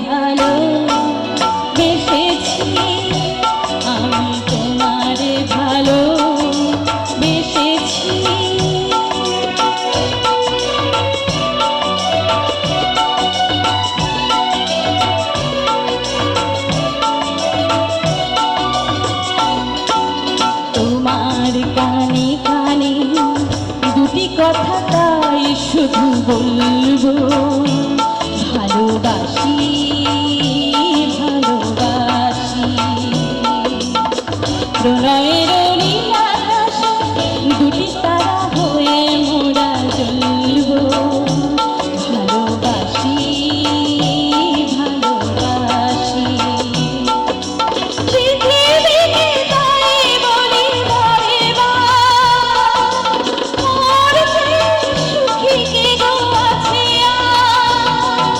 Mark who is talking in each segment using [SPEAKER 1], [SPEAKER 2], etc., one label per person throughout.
[SPEAKER 1] ভালো বেসেছি, আমি তোমারে ভালো বেসেছি। তোমার কানে কানে দুটি কথা তাই শুধু বলবো, ভালোবাসি ভালোবাসি। প্রণয়ের নীল আকাশে দুটি তারা হয়ে মোরা জ্বলবো, ভালোবাসি ভালোবাসি। পৃথিবীকে তাই বলি বারে বার, মোর চেয়ে সুখী কে গো আছে আর।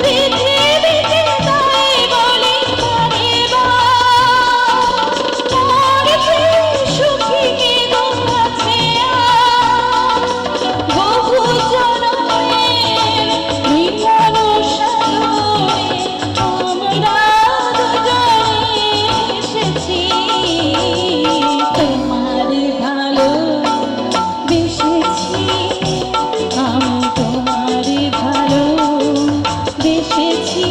[SPEAKER 1] পৃথিবীকে তাই বলি বারে বার, মোর চেয়ে সুখী কে গো আছে আর। বহু জনমের মিলন সাগরে আমরা দুজনে এসেছি, তোমারে ভালো বেসেছি, আমি তোমারে ভালো বেসেছি।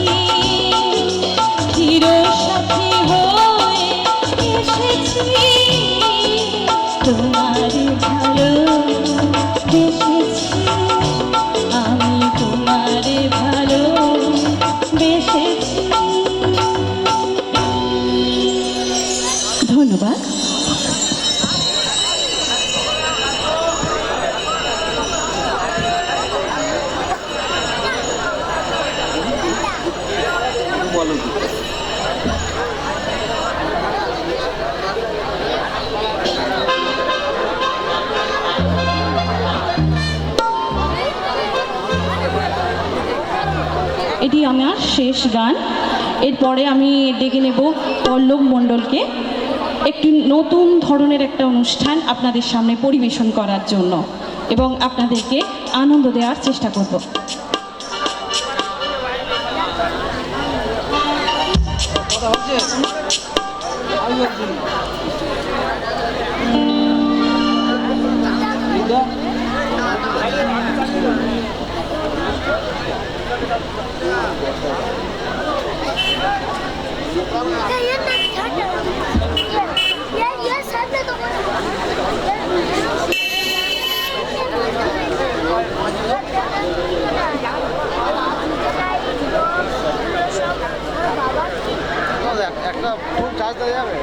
[SPEAKER 1] চিরসাথী হয়ে এসেছি, তোমারে ভালো বেসেছি, আমি তোমারে ভালো বেসেছি। ধন্যবাদ। এটি আমার শেষ গান। এরপরে আমি ডেকে নেব পল্লব মণ্ডলকে একটি নতুন ধরনের একটা অনুষ্ঠান আপনাদের সামনে পরিবেশন করার জন্য, এবং আপনাদেরকে আনন্দ দেওয়ার চেষ্টা করব।
[SPEAKER 2] একটা ফুল চার্জ দেওয়া যাবে? একটা ফুল চার্জ দেওয়া যাবে?